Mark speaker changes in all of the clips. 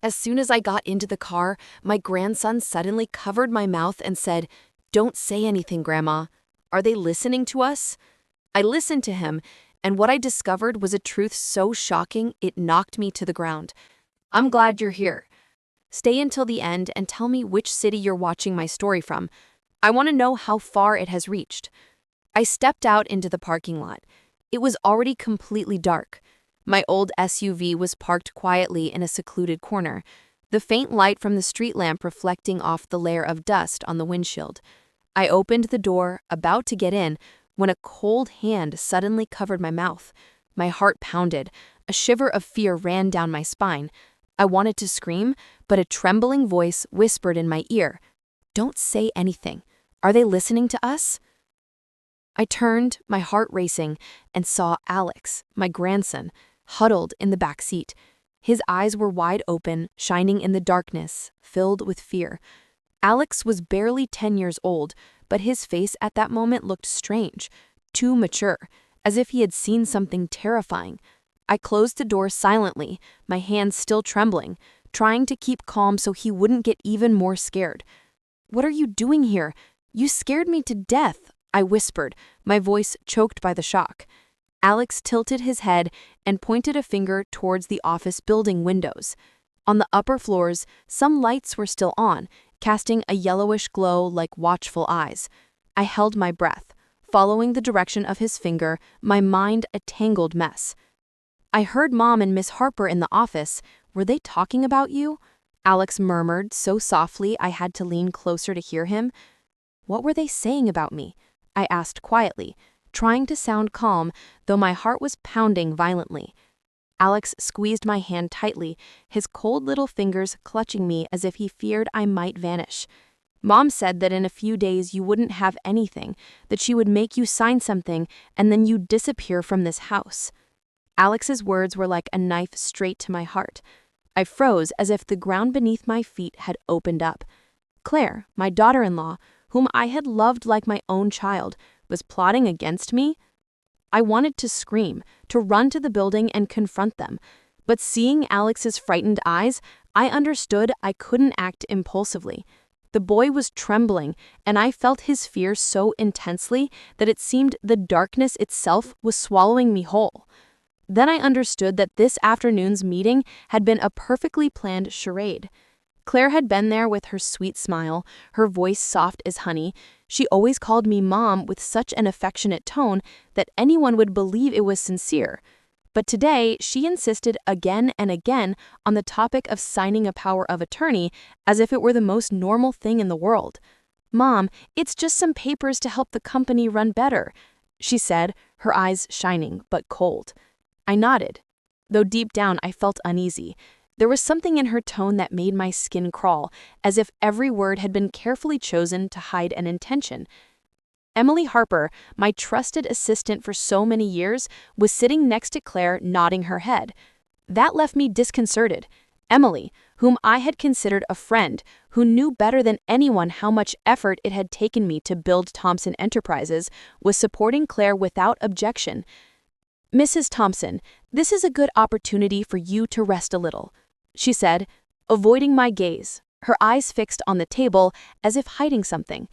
Speaker 1: As soon as I got into the car, my grandson suddenly covered my mouth and said, "Don't say anything, Grandma. Are they listening to us?" I listened to him, and what I discovered was a truth so shocking it knocked me to the ground. "I'm glad you're here. Stay until the end and tell me which city you're watching my story from. I want to know how far it has reached." I stepped out into the parking lot. It was already completely dark. My old SUV was parked quietly in a secluded corner, the faint light from the street lamp reflecting off the layer of dust on the windshield. I opened the door, about to get in, when a cold hand suddenly covered my mouth. My heart pounded. A shiver of fear ran down my spine. I wanted to scream, but a trembling voice whispered in my ear, "Don't say anything. Are they listening to us?" I turned, my heart racing, and saw Alex, my grandson, huddled in the back seat. His eyes were wide open, shining in the darkness, filled with fear. Alex was barely 10 years old, but his face at that moment looked strange, too mature, as if he had seen something terrifying. I closed the door silently, my hands still trembling, trying to keep calm so he wouldn't get even more scared. "What are you doing here? You scared me to death," I whispered, my voice choked by the shock. Alex tilted his head and pointed a finger towards the office building windows. On the upper floors, some lights were still on, casting a yellowish glow like watchful eyes. I held my breath, following the direction of his finger, my mind a tangled mess. "I heard Mom and Miss Harper in the office. Were they talking about you?" Alex murmured so softly I had to lean closer to hear him. "What were they saying about me?" I asked quietly, trying to sound calm, though my heart was pounding violently. Alex squeezed my hand tightly, his cold little fingers clutching me as if he feared I might vanish. "Mom said that in a few days you wouldn't have anything, that she would make you sign something, and then you'd disappear from this house." Alex's words were like a knife straight to my heart. I froze as if the ground beneath my feet had opened up. Claire, my daughter-in-law, whom I had loved like my own child, was plotting against me? I wanted to scream, to run to the building and confront them. But seeing Alex's frightened eyes, I understood I couldn't act impulsively. The boy was trembling, and I felt his fear so intensely that it seemed the darkness itself was swallowing me whole. Then I understood that this afternoon's meeting had been a perfectly planned charade. Claire had been there with her sweet smile, her voice soft as honey. She always called me Mom with such an affectionate tone that anyone would believe it was sincere. But today, she insisted again and again on the topic of signing a power of attorney as if it were the most normal thing in the world. "Mom, it's just some papers to help the company run better," she said, her eyes shining but cold. I nodded, though deep down I felt uneasy. There was something in her tone that made my skin crawl, as if every word had been carefully chosen to hide an intention. Emily Harper, my trusted assistant for so many years, was sitting next to Claire, nodding her head. That left me disconcerted. Emily, whom I had considered a friend, who knew better than anyone how much effort it had taken me to build Thompson Enterprises, was supporting Claire without objection. "Mrs. Thompson, this is a good opportunity for you to rest a little," she said, avoiding my gaze, her eyes fixed on the table as if hiding something.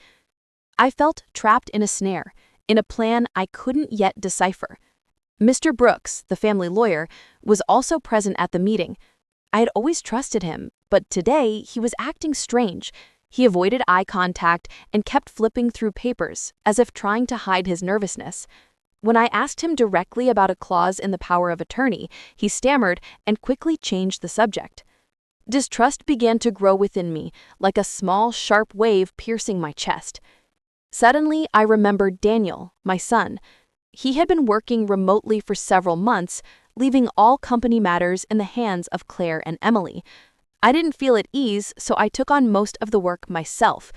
Speaker 1: I felt trapped in a snare, in a plan I couldn't yet decipher. Mr. Brooks, the family lawyer, was also present at the meeting. I had always trusted him, but today he was acting strange. He avoided eye contact and kept flipping through papers, as if trying to hide his nervousness. When I asked him directly about a clause in the power of attorney, he stammered and quickly changed the subject. Distrust began to grow within me, like a small, sharp wave piercing my chest. Suddenly, I remembered Daniel, my son. He had been working remotely for several months, leaving all company matters in the hands of Claire and Emily. I didn't feel at ease, so I took on most of the work myself.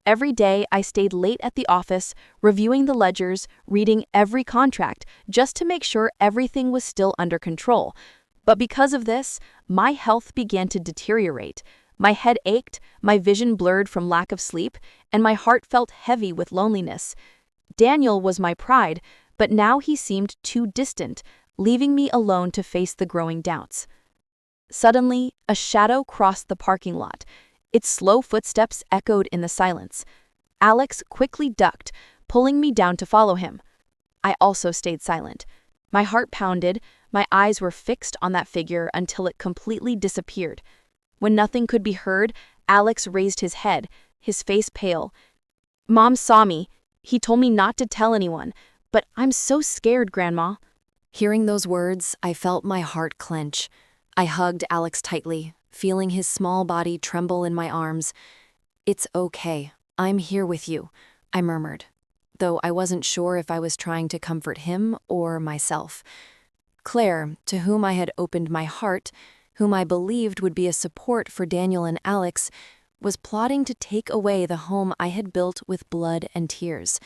Speaker 1: Every day, I stayed late at the office, reviewing the ledgers, reading every contract, just to make sure everything was still under control. But because of this, my health began to deteriorate. My head ached, my vision blurred from lack of sleep, and my heart felt heavy with loneliness. Daniel was my pride, but now he seemed too distant, leaving me alone to face the growing doubts. Suddenly, a shadow crossed the parking lot. Its slow footsteps echoed in the silence. Alex quickly ducked, pulling me down to follow him. I also stayed silent. My heart pounded, my eyes were fixed on that figure until it completely disappeared. When nothing could be heard, Alex raised his head, his face pale. Mom saw me. He told me not to tell anyone, but I'm so scared, Grandma. Hearing those words, I felt my heart clench. I hugged Alex tightly, feeling his small body tremble in my arms. It's okay. I'm here with you, I murmured, though I wasn't sure if I was trying to comfort him or myself. Claire, to whom I had opened my heart, whom I believed would be a support for Daniel and Alex, was plotting to take away the home I had built with blood and tears.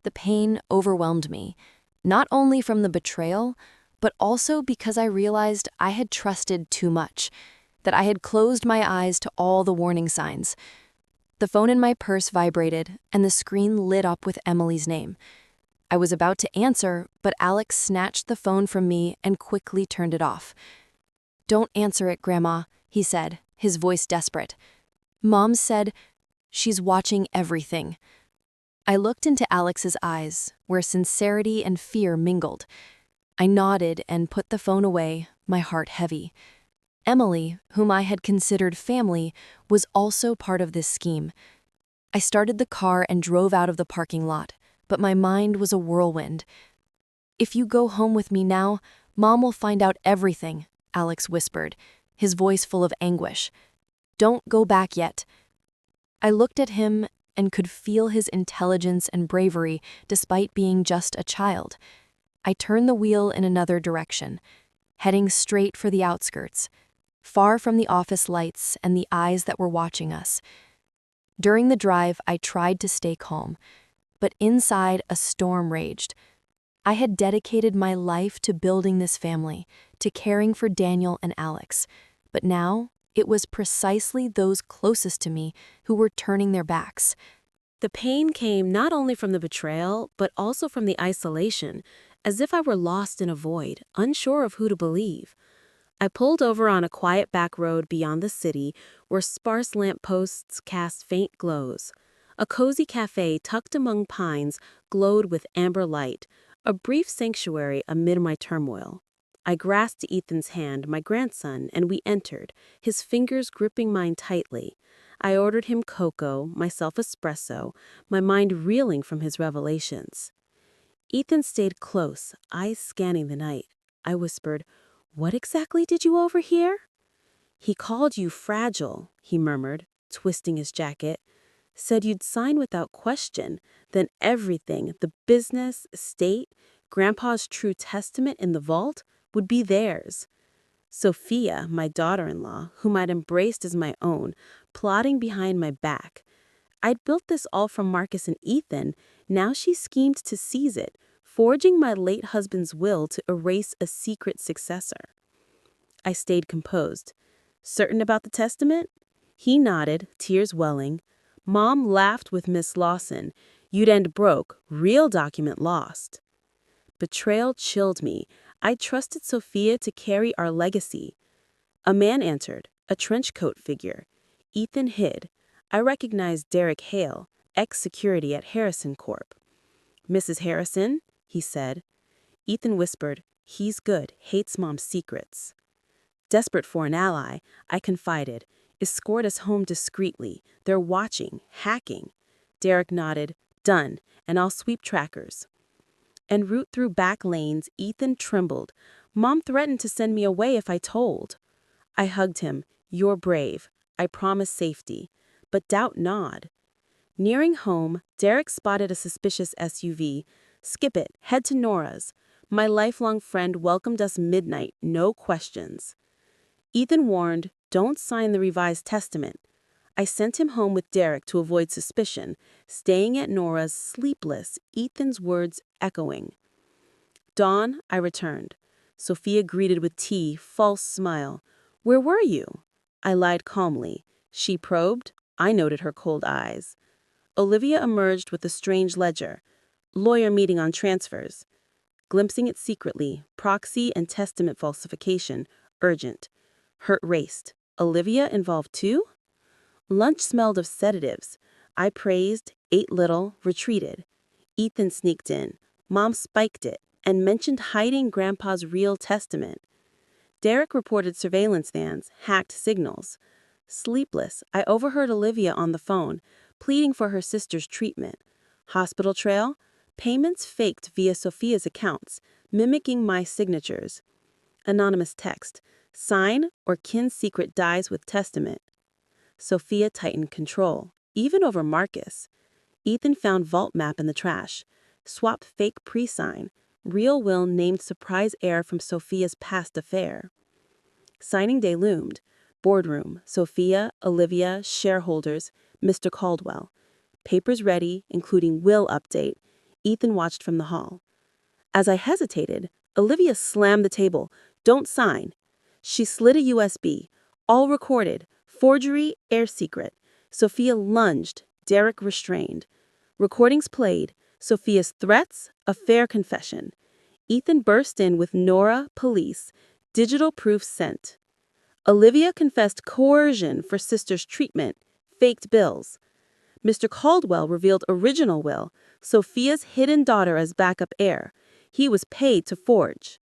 Speaker 1: The pain overwhelmed me, not only from the betrayal, but also because I realized I had trusted too much, that I had closed my eyes to all the warning signs. The phone in my purse vibrated, and the screen lit up with Emily's name. I was about to answer, but Alex snatched the phone from me and quickly turned it off. "Don't answer it, Grandma," he said, his voice desperate. "Mom said she's watching everything." I looked into Alex's eyes, where sincerity and fear mingled. I nodded and put the phone away, my heart heavy. Emily, whom I had considered family, was also part of this scheme. I started the car and drove out of the parking lot, but my mind was a whirlwind. "If you go home with me now, Mom will find out everything," Alex whispered, his voice full of anguish. "Don't go back yet." I looked at him and could feel his intelligence and bravery despite being just a child. I turned the wheel in another direction, heading straight for the outskirts, far from the office lights and the eyes that were watching us. During the drive, I tried to stay calm, but inside a storm raged. I had dedicated my life to building this family, to caring for Daniel and Alex, but now it was precisely those closest to me who were turning their backs.
Speaker 2: The pain came not only from the betrayal, but also from the isolation, as if I were lost in a void, unsure of who to believe. I pulled over on a quiet back road beyond the city, where sparse lampposts cast faint glows. A cozy cafe tucked among pines glowed with amber light, a brief sanctuary amid my turmoil. I grasped Ethan's hand, my grandson, and we entered, his fingers gripping mine tightly. I ordered him cocoa, myself espresso, my mind reeling from his revelations. Ethan stayed close, eyes scanning the night. I whispered, "What exactly did you overhear?" "He called you fragile," he murmured, twisting his jacket. "Said you'd sign without question. Then everything, the business, estate, Grandpa's true testament in the vault, would be theirs." Sophia, my daughter-in-law, whom I'd embraced as my own, plotting behind my back. I'd built this all from Marcus and Ethan. Now she schemed to seize it, forging my late husband's will to erase a secret successor. I stayed composed. "Certain about the testament?" He nodded, tears welling. "Mom laughed with Miss Lawson. You'd end broke, real document lost." Betrayal chilled me. I trusted Sophia to carry our legacy. A man answered, a trenchcoat figure. Ethan hid. I recognized Derek Hale, ex-security at Harrison Corp. "Mrs. Harrison?" he said. Ethan whispered, "He's good, hates Mom's secrets." Desperate for an ally, I confided, "Escort us home discreetly. They're watching, hacking." Derek nodded, "Done, and I'll sweep trackers." En route through back lanes, Ethan trembled. "Mom threatened to send me away if I told." I hugged him. "You're brave. I promise safety. But doubt not." Nearing home, Derek spotted a suspicious SUV. "Skip it. Head to Nora's." My lifelong friend welcomed us midnight, no questions. Ethan warned, "Don't sign the revised testament." I sent him home with Derek to avoid suspicion, staying at Nora's sleepless, Ethan's words echoing. Dawn, I returned. Sophia greeted with tea, false smile. "Where were you?" I lied calmly. She probed. I noted her cold eyes. Olivia emerged with a strange ledger. "Lawyer meeting on transfers." Glimpsing it secretly, proxy and testament falsification, urgent. Heart raced. Olivia involved too? Lunch smelled of sedatives. I praised, ate little, retreated. Ethan sneaked in. Mom spiked it and mentioned hiding Grandpa's real testament. Derek reported surveillance vans, hacked signals. Sleepless, I overheard Olivia on the phone, pleading for her sister's treatment. Hospital trail, payments faked via Sophia's accounts, mimicking my signatures. Anonymous text, sign or kin secret dies with testament. Sophia tightened control, even over Marcus. Ethan found vault map in the trash. Swap fake pre-sign. Real will named surprise heir from Sophia's past affair. Signing day loomed. Boardroom, Sophia, Olivia, shareholders, Mr. Caldwell. Papers ready, including will update. Ethan watched from the hall. As I hesitated, Olivia slammed the table. Don't sign. She slid a USB. All recorded. Forgery, heir secret. Sophia lunged. Derek restrained. Recordings played. Sophia's threats, affair confession. Ethan burst in with Nora, police. Digital proof sent. Olivia confessed coercion for sister's treatment. Faked bills. Mr. Caldwell revealed original will. Sophia's hidden daughter as backup heir. He was paid to forge.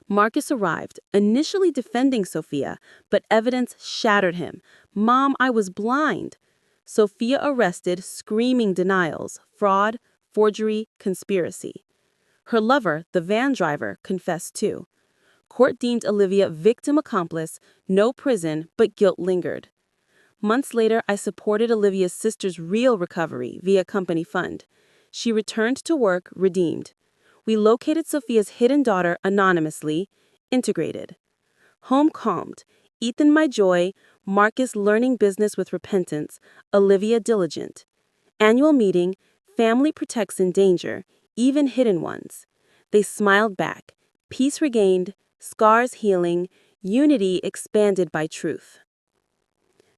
Speaker 2: Marcus arrived, initially defending Sophia, but evidence shattered him. Mom, I was blind. Sophia arrested, screaming denials, fraud, forgery, conspiracy. Her lover, the van driver, confessed too. Court deemed Olivia victim accomplice, no prison, but guilt lingered. Months later, I supported Olivia's sister's real recovery via company fund. She returned to work, redeemed. We located Sophia's hidden daughter anonymously, integrated. Home calmed. Ethan my joy, Marcus learning business with repentance, Olivia diligent. Annual meeting, family protects in danger, even hidden ones. They smiled back. Peace regained, scars healing, unity expanded by truth.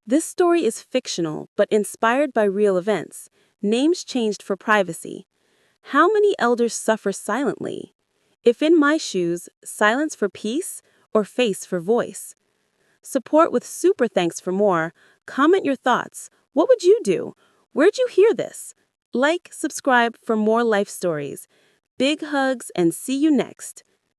Speaker 2: This story is fictional, but inspired by real events. Names changed for privacy. How many elders suffer silently? If in my shoes, silence for peace or face for voice? Support with super thanks for more. Comment your thoughts. What would you do? Where'd you hear this? Like, subscribe for more life stories. Big hugs and see you next.